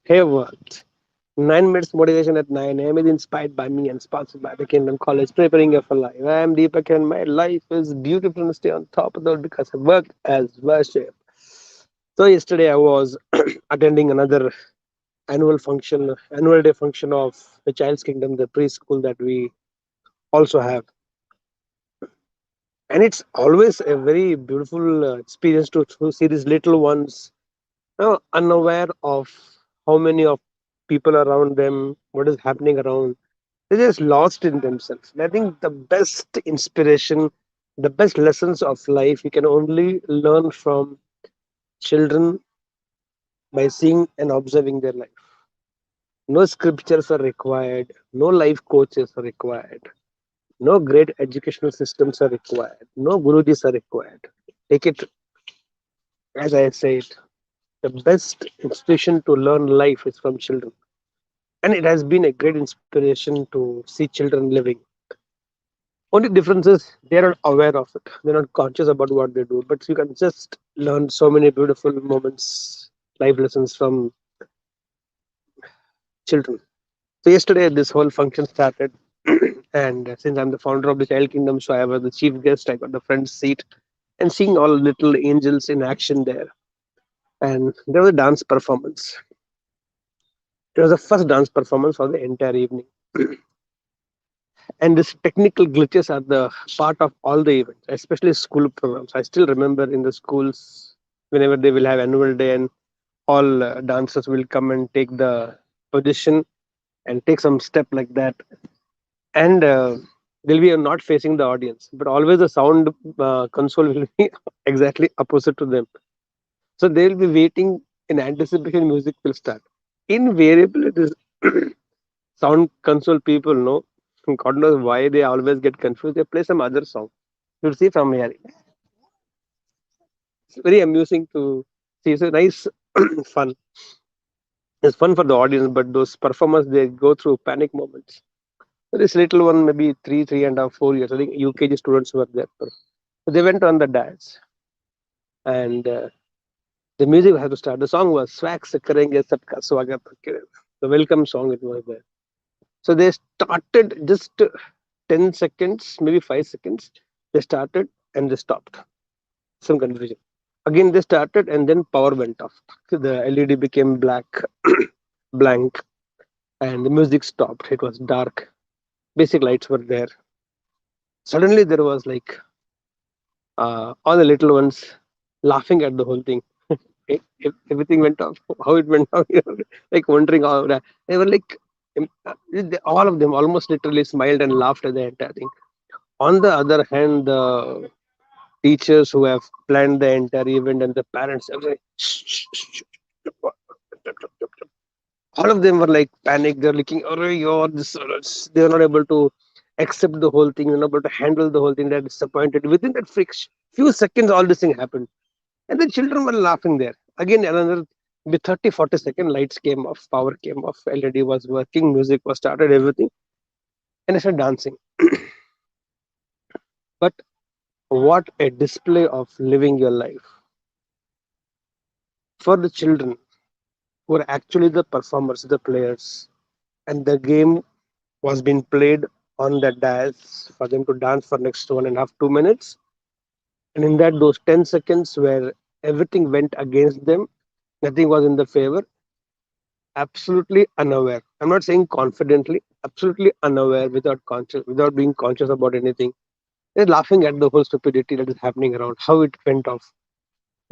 Hey world. 9 minutes motivation at 9 a.m. is inspired by me and sponsored by the Kingdom College, preparing you for life. I am Deepak and my life is beautiful and stay on top of the world because I work as worship. So yesterday I was attending another annual day function of the Child's Kingdom, the preschool that we also have. And it's always a very beautiful experience to see these little ones unaware of how many of people around them, what is happening around. They're just lost in themselves. And I think the best inspiration, the best lessons of life, you can only learn from children by seeing and observing their life. No scriptures are required, no life coaches are required, no great educational systems are required, no gurujis are required. Take it as I say it. The best inspiration to learn life is from children. And it has been a great inspiration to see children living. Only difference is they're not aware of it. They're not conscious about what they do. But you can just learn so many beautiful moments, life lessons from children. So yesterday this whole function started, and since I'm the founder of the Child Kingdom, so I was the chief guest. I got the front seat, and seeing all little angels in action there. And there was a dance performance. It was the first dance performance for the entire evening. And these technical glitches are the part of all the events, especially school programs. I still remember in the schools, whenever they will have annual day and all dancers will come and take the position and take some step like that. And they'll be not facing the audience, but always the sound console will be exactly opposite to them. So they'll be waiting in anticipation music will start. Invariably, it is sound console people know. God knows why they always get confused. They play some other song. You'll see from here. It's very amusing to see. It's a nice fun. It's fun for the audience, but those performers they go through panic moments. So this little one, maybe 3.5, 4 years. I think UKG students were there. So they went on the dance, and the music had to start. The song was "Swag se karenge sabka swagat." The welcome song it was there. So they started just 10 seconds, maybe 5 seconds. They started and they stopped. Some confusion. Again, they started and then power went off. The LED became black, blank, and the music stopped. It was dark. Basic lights were there. Suddenly, there was like all the little ones laughing at the whole thing. Everything went off. How it went off, like wondering how that. They were like, all of them almost literally smiled and laughed at the entire thing. On the other hand, the teachers who have planned the entire event and the parents, everything, all of them were like panicked. They're looking, oh, you're this. They're not able to accept the whole thing. They're not able to handle the whole thing. They're disappointed. Within that few seconds, all this thing happened. And the children were laughing there. Again, another with 30, 40 seconds, lights came off, power came off, LED was working, music was started, everything. And I started dancing. But what a display of living your life for the children who are actually the performers, the players. And the game was being played on the dais for them to dance for next 1.5, 2 minutes. And in that, those 10 seconds where everything went against them, nothing was in the favor, absolutely unaware. I'm not saying confidently, absolutely unaware, without being conscious about anything. They're laughing at the whole stupidity that is happening around, how it went off.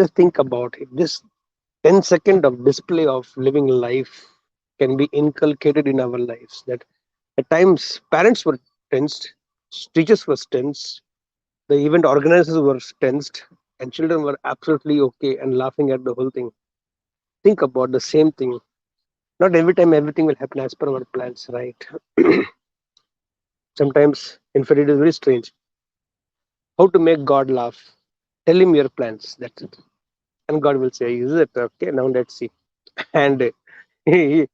Just think about it. This 10 second of display of living life can be inculcated in our lives. That at times parents were tensed, teachers were tensed, the event organizers were tensed, and children were absolutely okay and laughing at the whole thing. Think about the same thing. Not every time everything will happen as per our plans, right? Sometimes, in fact, it is very strange. How to make God laugh? Tell him your plans. That's it. And God will say, "Is it okay? Now let's see." And he,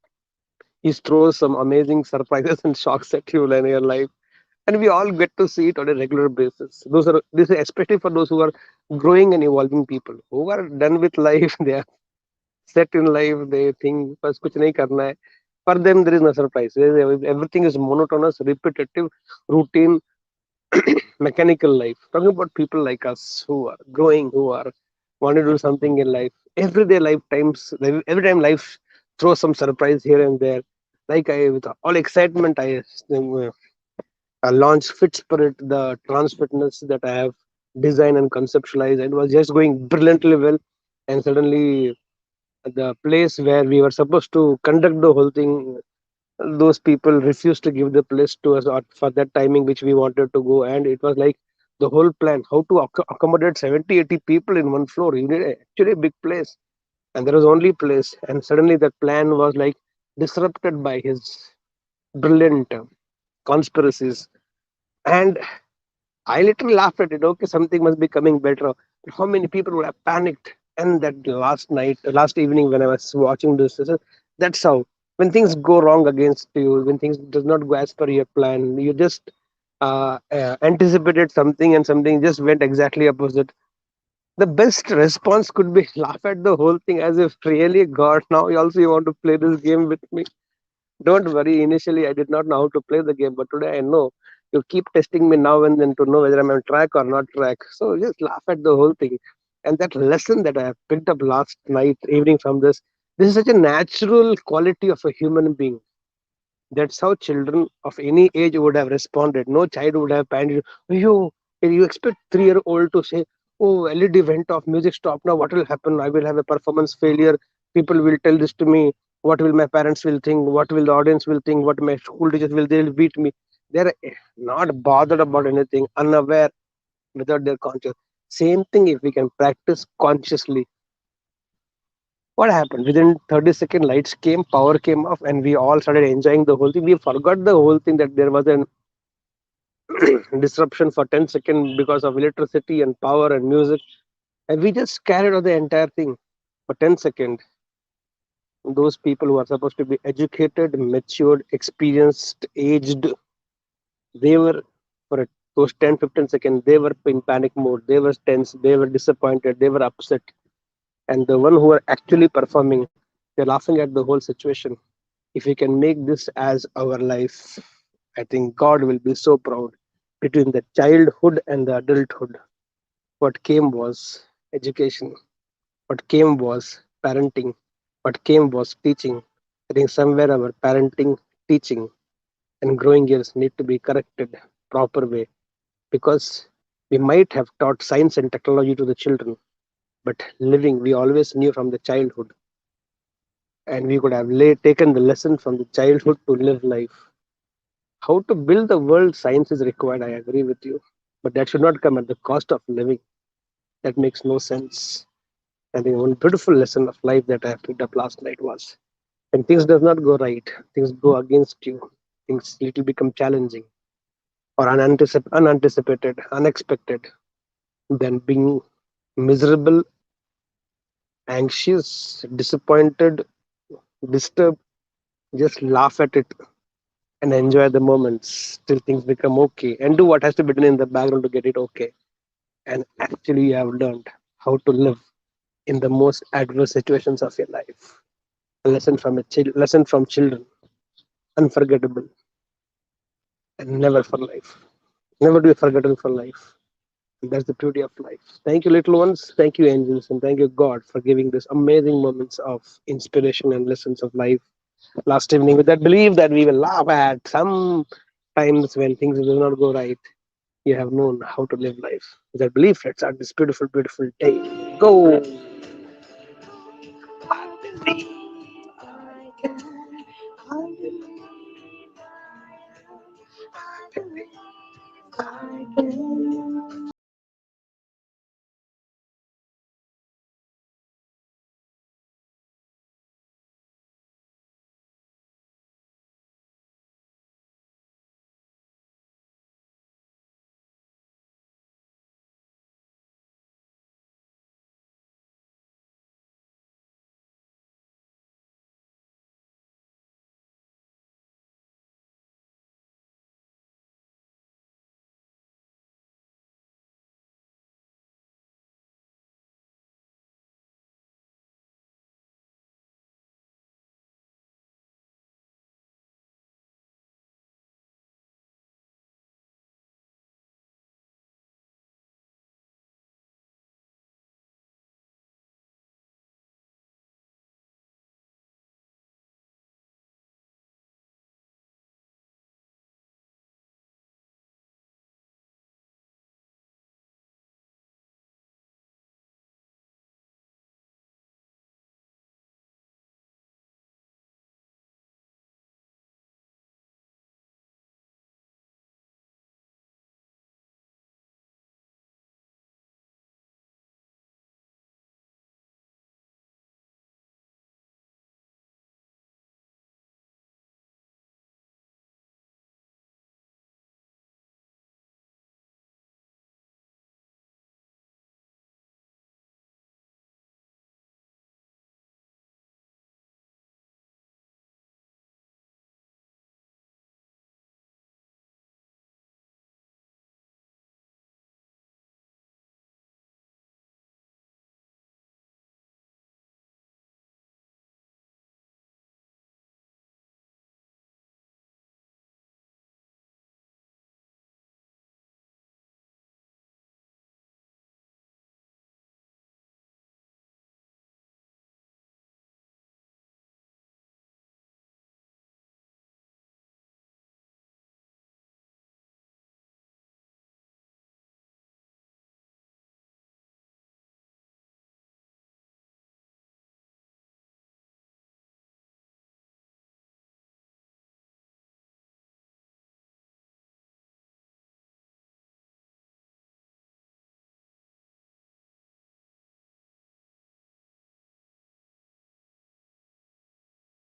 he throws some amazing surprises and shocks at you in your life. And we all get to see it on a regular basis. This is especially for those who are growing and evolving people who are done with life. They are set in life. They think बस कुछ नहीं करना है. For them, there is no surprise. Everything is monotonous, repetitive, routine, mechanical life. Talking about people like us who are growing, who are want to do something in life. Everyday lifetimes, every time life throws some surprise here and there. Like I, with all excitement, I launched Fit Spirit, the trans fitness that I have designed and conceptualized. It was just going brilliantly well, and suddenly the place where we were supposed to conduct the whole thing, those people refused to give the place to us for that timing which we wanted to go. And it was like the whole plan how to accommodate 70, 80 people in one floor. You need actually a big place, and there was only place. And suddenly that plan was like disrupted by his brilliant conspiracies. And I literally laughed at it. Okay, something must be coming better. But how many people would have panicked? And that last evening when I was watching this, that's how when things go wrong against you, when things does not go as per your plan, you just anticipated something and something just went exactly opposite. The best response could be laugh at the whole thing as if really God, now you also you want to play this game with me. Don't worry. Initially, I did not know how to play the game, but today I know. You keep testing me now and then to know whether I'm on track or not track. So just laugh at the whole thing. And that lesson that I have picked up last night, evening from this is such a natural quality of a human being. That's how children of any age would have responded. No child would have panicked. You expect 3 year old to say, "Oh, LED went off, music stopped. Now what will happen? I will have a performance failure. People will tell this to me. What will my parents will think? What will the audience will think? What my school teachers will they'll beat me." They're not bothered about anything, unaware, without their conscious. Same thing if we can practice consciously. What happened? Within 30 second lights came, power came off, and we all started enjoying the whole thing. We forgot the whole thing that there was a disruption for 10 seconds because of electricity and power and music. And we just carried on the entire thing for 10 seconds. Those people who are supposed to be educated, matured, experienced, aged, they were, for those 10, 15 seconds, they were in panic mode. They were tense. They were disappointed. They were upset. And the one who are actually performing, they're laughing at the whole situation. If we can make this as our life, I think God will be so proud. Between the childhood and the adulthood, what came was education, what came was parenting, what came was teaching. I think somewhere our parenting, teaching, and growing years need to be corrected proper way, because we might have taught science and technology to the children, but living we always knew from the childhood, and we could have taken the lesson from the childhood to live life. How to build the world, science is required, I agree with you. But that should not come at the cost of living. That makes no sense. I think one beautiful lesson of life that I picked up last night was when things does not go right, things go against you, things little become challenging or unanticipated, unexpected, then being miserable, anxious, disappointed, disturbed, just laugh at it and enjoy the moments till things become okay and do what has to be done in the background to get it okay. And actually you have learned how to live in the most adverse situations of your life. A lesson from lesson from children, unforgettable and never for life. Never to be forgotten for life. And that's the beauty of life. Thank you, little ones. Thank you, angels, and thank you, God, for giving this amazing moments of inspiration and lessons of life last evening. With that belief that we will laugh at some times when things do not go right, you have known how to live life. With that belief, let's start this beautiful, beautiful day. Go.